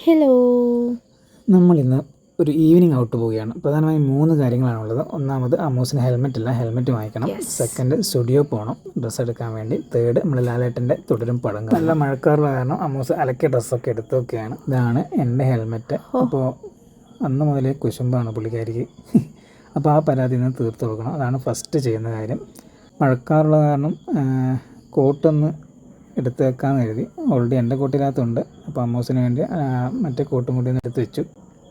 Hello. നമ്മളിന്ന് ഒരു evening out പോവുകയാണ്. പ്രധാനമായും 3 കാര്യങ്ങളാണുള്ളത്. ഒന്നാമത് അമ്മൂസിന് ഹെൽമെറ്റ് ഇല്ല, ഹെൽമെറ്റ് വാങ്ങിക്കണം. സെക്കൻഡ്, സ്റ്റുഡിയോ പോകണം ഡ്രസ്സ് എടുക്കാൻ വേണ്ടി. തേർഡ്, നമ്മൾ ലാലേട്ടൻ്റെ തുടരും പടങ്ങൾ. നല്ല മഴക്കാറുള്ള കാരണം അമ്മൂസ് അലക്കിയ ഡ്രസ്സൊക്കെ എടുത്തു വെക്കുകയാണ്. ഇതാണ് എൻ്റെ ഹെൽമെറ്റ്. അപ്പോൾ അന്ന് മുതലേ കുശുമ്പാണ് പുള്ളിക്കാരിക്ക്. അപ്പോൾ ആ പരാതി നിന്ന് തീർത്ത് കൊടുക്കണം. അതാണ് ഫസ്റ്റ് ചെയ്യുന്ന കാര്യം. മഴക്കാറുള്ള കാരണം കോട്ടൊന്ന് എടുത്ത് വെക്കാമെന്ന് കരുതി. ഓൾറെഡി എൻ്റെ കോട്ടിനകത്തുണ്ട്. അപ്പോൾ അമ്മൂസിന് വേണ്ടി മറ്റേ കോട്ടും കൂടി ഒന്ന് എടുത്ത് വെച്ചു.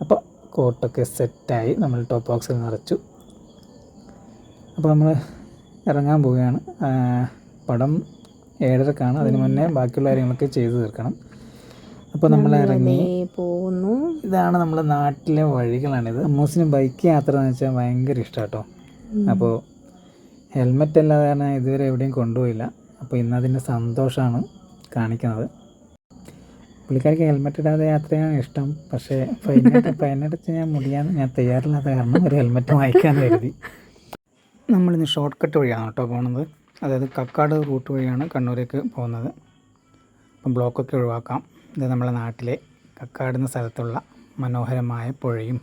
അപ്പോൾ കോട്ടൊക്കെ സെറ്റായി നമ്മൾ ടോപ്പ് ബോക്സിൽ നിറച്ചു. അപ്പോൾ നമ്മൾ ഇറങ്ങാൻ പോവുകയാണ്. പടം 7:30 അതിന് മുന്നേ ബാക്കിയുള്ള കാര്യങ്ങളൊക്കെ ചെയ്തു തീർക്കണം. അപ്പോൾ നമ്മൾ ഇറങ്ങി പോകുന്നു. ഇതാണ് നമ്മുടെ നാട്ടിലെ വഴികളാണിത്. അമ്മൂസിന് ബൈക്ക് യാത്ര എന്ന് വെച്ചാൽ ഭയങ്കര ഇഷ്ടം കേട്ടോ. അപ്പോൾ ഹെൽമെറ്റ് അല്ലാതെ കാരണം ഇതുവരെ എവിടെയും കൊണ്ടുപോയില്ല. അപ്പോൾ ഇന്നതിൻ്റെ സന്തോഷമാണ് കാണിക്കുന്നത്. പുള്ളിക്കാർക്ക് ഹെൽമെറ്റ് ഇടാതെ യാത്ര ചെയ്യാൻ ഇഷ്ടം. പക്ഷേ ഫൈനടച്ച് ഞാൻ തയ്യാറില്ലാത്ത കാരണം ഒരു ഹെൽമെറ്റ് വാങ്ങിക്കാമെന്ന് കരുതി. നമ്മളിന്ന് ഷോർട്ട് കട്ട് വഴിയാണ് കേട്ടോ പോകുന്നത്. അതായത് കക്കാട് റൂട്ട് വഴിയാണ് കണ്ണൂരേക്ക് പോകുന്നത്. അപ്പം ബ്ലോക്കൊക്കെ ഒഴിവാക്കാം. ഇത് നമ്മളെ നാട്ടിലെ കക്കാട് എന്ന സ്ഥലത്തുള്ള മനോഹരമായ പുഴയും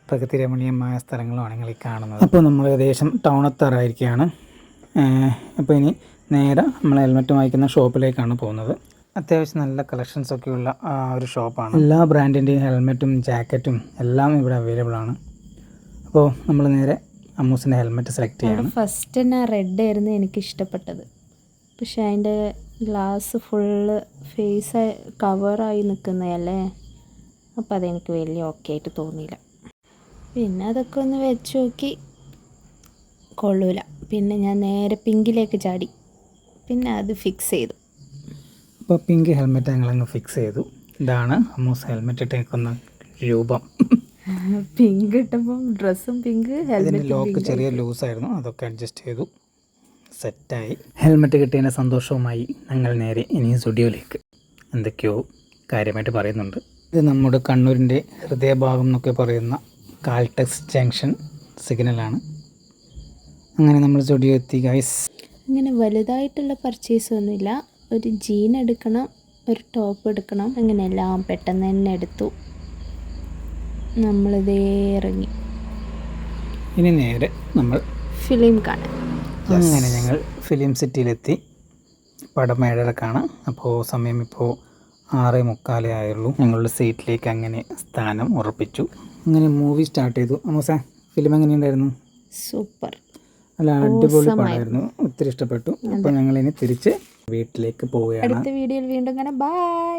പ്രകൃതി രമണീയമായ സ്ഥലങ്ങളുമാണ് നിങ്ങൾ ഈ കാണുന്നത്. അപ്പോൾ നമ്മൾ ഏകദേശം ടൗണെത്താറായിരിക്കുകയാണ്. അപ്പോൾ ഇനി നേരെ നമ്മൾ ഹെൽമെറ്റ് വാങ്ങിക്കുന്ന ഷോപ്പിലേക്കാണ് പോകുന്നത്. അത്യാവശ്യം നല്ല കളക്ഷൻസൊക്കെയുള്ള ഒരു ഷോപ്പാണ്. എല്ലാ ബ്രാൻഡിൻ്റെയും ഹെൽമെറ്റും ജാക്കറ്റും എല്ലാം ഇവിടെ അവൈലബിൾ ആണ്. അപ്പോൾ നമ്മൾ നേരെ അമ്മൂസിൻ്റെ ഹെൽമെറ്റ് സെലക്ട് ചെയ്യണം. ഫസ്റ്റ് തന്നെ റെഡ് ആയിരുന്നു എനിക്ക് ഇഷ്ടപ്പെട്ടത്. പക്ഷെ അതിൻ്റെ ഗ്ലാസ് ഫുള്ള് ഫേസ് കവറായി നിൽക്കുന്നതല്ലേ. അപ്പോൾ അതെനിക്ക് വലിയ ഓക്കെ ആയിട്ട് തോന്നിയില്ല. പിന്നെ അതൊക്കെ ഒന്ന് വെച്ച് നോക്കി, കൊള്ളൂല. പിന്നെ ഞാൻ നേരെ പിങ്കിലേക്ക് ചാടി. പിന്നെ അത് ഫിക്സ് ചെയ്തു. അപ്പോൾ പിങ്ക് ഹെൽമെറ്റ് ഞങ്ങളങ്ങ് ഫിക്സ് ചെയ്തു. ഇതാണ് അമ്മൂസ് ഹെൽമെറ്റ് ഇട്ടേക്കുന്ന രൂപം. പിങ്ക് ഇട്ടപ്പം ഡ്രസ്സും പിങ്ക്, ഇതിൻ്റെ ലോക്ക് ചെറിയ ലൂസായിരുന്നു, അതൊക്കെ അഡ്ജസ്റ്റ് ചെയ്തു, സെറ്റായി. ഹെൽമെറ്റ് കിട്ടിയതിൻ്റെ സന്തോഷവുമായി ഞങ്ങൾ നേരെ ഇനി സ്റ്റുഡിയോയിലേക്ക്. എന്തൊക്കെയോ കാര്യമായിട്ട് പറയുന്നുണ്ട്. ഇത് നമ്മുടെ കണ്ണൂരിൻ്റെ ഹൃദയഭാഗം എന്നൊക്കെ പറയുന്ന കാൽടെക്സ് ജംഗ്ഷൻ സിഗ്നലാണ്. അങ്ങനെ നമ്മൾ സ്റ്റുഡിയോ എത്തി ഗൈസ്. അങ്ങനെ വലുതായിട്ടുള്ള പർച്ചേസ് ഒന്നുമില്ല. ഒരു ജീൻ എടുക്കണം, ഒരു ടോപ്പ് എടുക്കണം, അങ്ങനെ എല്ലാം പെട്ടെന്ന് തന്നെ എടുത്തു. നമ്മളിതേ ഇറങ്ങി. ഇനി നേരെ നമ്മൾ ഫിലിം കാണാൻ. അങ്ങനെ ഞങ്ങൾ ഫിലിം സിറ്റിയിലെത്തി. പടം 7:30. അപ്പോൾ സമയം ഇപ്പോൾ 6:45 ആയുള്ളൂ. ഞങ്ങളുടെ സീറ്റിലേക്ക് അങ്ങനെ സ്ഥാനം ഉറപ്പിച്ചു. അങ്ങനെ മൂവി സ്റ്റാർട്ട് ചെയ്തു. അമ്മൂസ, ഫിലിം എങ്ങനെയുണ്ടായിരുന്നു? സൂപ്പർ, അല്ല അടിപൊളി പടമായിരുന്നു, ഒത്തിരി ഇഷ്ടപ്പെട്ടു. അപ്പോൾ ഞങ്ങളിനി തിരിച്ച് വീട്ടിലേക്ക് പോവുകയാണ്. അടുത്ത വീഡിയോയിൽ വീണ്ടും കാണാം. ബൈ.